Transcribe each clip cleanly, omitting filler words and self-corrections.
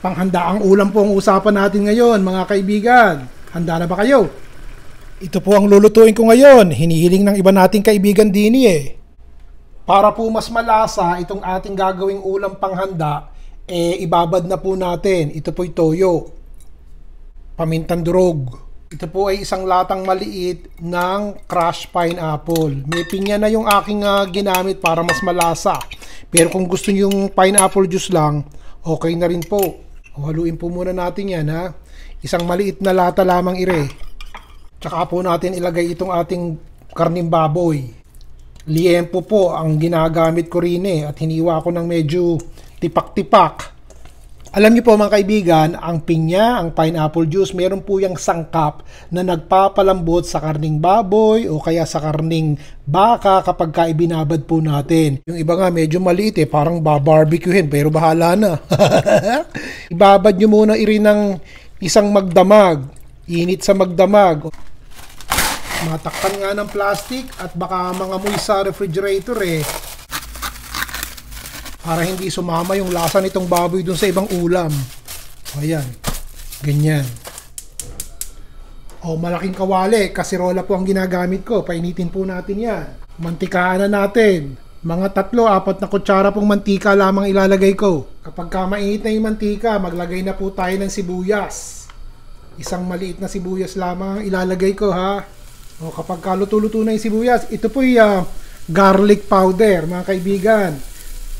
Panghandaang ulam po ang usapan natin ngayon, mga kaibigan. Handa na ba kayo? Ito po ang lulutuin ko ngayon. Hinihiling ng iba nating kaibigan din eh. Para po mas malasa itong ating gagawing ulam panghanda, ibabad na po natin. Ito po'y toyo, pamintang durog. Ito po ay isang latang maliit ng crushed pineapple. May pinya na yung aking ginamit para mas malasa. Pero kung gusto nyo yung pineapple juice lang, okay na rin po. Haluin po muna natin yan ha. Isang maliit na lata lamang ire. Tsaka po natin ilagay itong ating karning baboy. Liempo po ang ginagamit ko rin at hiniwa ko ng medyo tipak-tipak. Alam niyo po mga kaibigan, ang pinya, ang pineapple juice, meron po yung sangkap na nagpapalambot sa karning baboy o kaya sa karning baka kapag ibinabad po natin. Yung iba nga medyo maliit parang babarbecuehin pero bahala na. Ibabad nyo muna rin ng isang magdamag, init sa magdamag. Matakpan nga ng plastic at baka mangamoy sa refrigerator para hindi sumama yung lasa nitong baboy dun sa ibang ulam. Ayan, ganyan. Malaking kawali, kasirola po ang ginagamit ko. Painitin po natin yan. Mantikaan na natin. Mga 3-4 na kutsara pong mantika lamang ilalagay ko. Kapag mainit na yung mantika, maglagay na po tayo ng sibuyas. Isang maliit na sibuyas lamang ilalagay ko ha. Kapag luto-luto na yung sibuyas, ito po yung garlic powder mga kaibigan.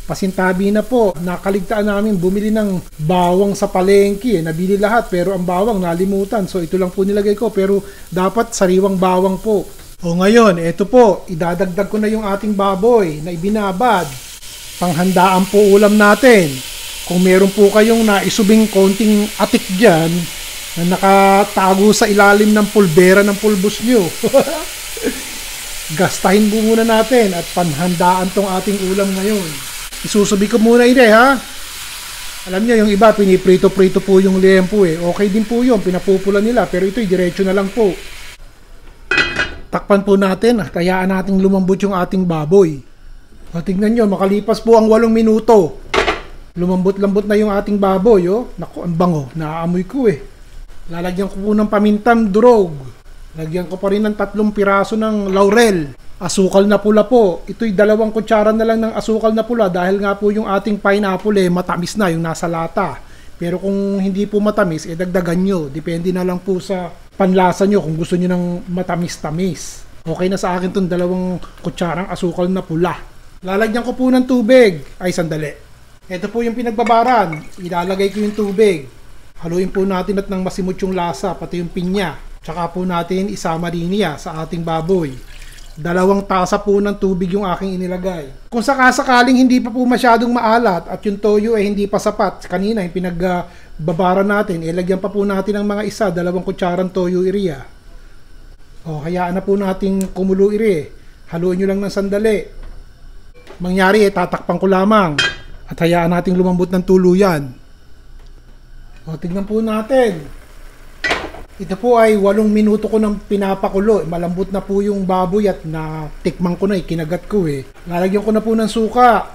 Pasintabi na po, nakaligtaan namin bumili ng bawang sa palengke. Nabili lahat pero ang bawang nalimutan. So ito lang po nilagay ko pero dapat sariwang bawang po. Ngayon, ito po, idadagdag ko na yung ating baboy na ibinabad. Panghandaan po ulam natin. Kung meron po kayong naisubing konting atik dyan na nakatago sa ilalim ng pulbera ng pulbos nyo. Gastahin po muna natin at panhandaan tong ating ulam ngayon. Isusubi ko muna ha. Alam niyo yung iba piniprito-prito po yung liempo Okay din po yun, pinapupula nila pero ito'y diretso na lang po. Takpan po natin at hayaan nating lumambot yung ating baboy. Tingnan nyo, makalipas po ang 8 minuto. Lumambot-lambot na yung ating baboy Naku, ang bango, naaamoy ko Lalagyan ko po ng pamintang durog. Lagyan ko pa rin ng 3 piraso ng laurel. Asukal na pula po. Ito'y 2 kutsara na lang ng asukal na pula dahil nga po yung ating pineapple matamis na yung nasa lata. Pero kung hindi po matamis, dagdagan nyo. Depende na lang po sa panlasa nyo kung gusto nyo ng matamis-tamis. Okay na sa akin itong 2 kutsarang asukal na pula. Lalagyan ko po ng tubig. Ay, sandali. Ito po yung pinagbabaran. Ilalagay ko yung tubig. Haluin po natin at nang masimot yung lasa, pati yung pinya. Tsaka po natin isama rin niya sa ating baboy. 2 tasa po ng tubig yung aking inilagay. Kung sakasakaling hindi pa po masyadong maalat at yung toyo hindi pa sapat, kanina yung pinagbabaran natin, lagyan pa po natin ng mga 2 kutsarang toyo iriya. Hayaan na po natin kumulo iri. Haluin nyo lang ng sandali. Mangyari tatakpan ko lamang at hayaan nating lumambot ng tuluyan. Tignan po natin. Ito po ay 8 minuto ko nang pinapakulo. Malambot na po yung baboy at natikman ko na kinagat ko Lalagyan ko na po ng suka.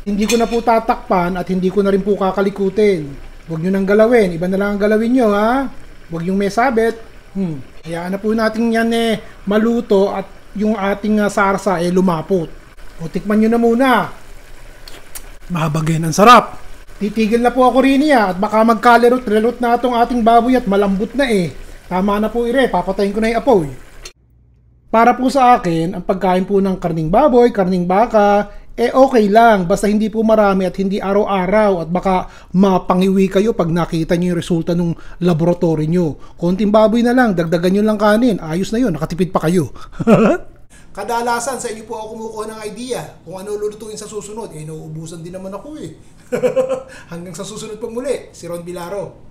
Hindi ko na po tatakpan at hindi ko na rin po kakalikutin. Huwag nyo nang galawin. Iba na lang ang galawin nyo ha. Huwag yung may sabit. Hayaan na po natin yan maluto at yung ating sarsa lumapot. Tikman nyo na muna. Mahabagin, ang sarap. Titigil na po ako rin at baka magkalirot-rilot na itong ating baboy at malambot na Tama na po papatayin ko na yung apoy. Para po sa akin, ang pagkain po ng karning baboy, karning baka, okay lang. Basta hindi po marami at hindi araw-araw at baka mapangiwi kayo pag nakita nyo yung resulta ng laboratory nyo. Konting baboy na lang, dagdagan nyo lang kanin. Ayos na yun, nakatipid pa kayo. Kadalasan sa inyo po ako kumukuha ng idea kung ano lulutuin sa susunod. Nauubusan din naman ako Hanggang sa susunod pa muli, si Ron Bilaro.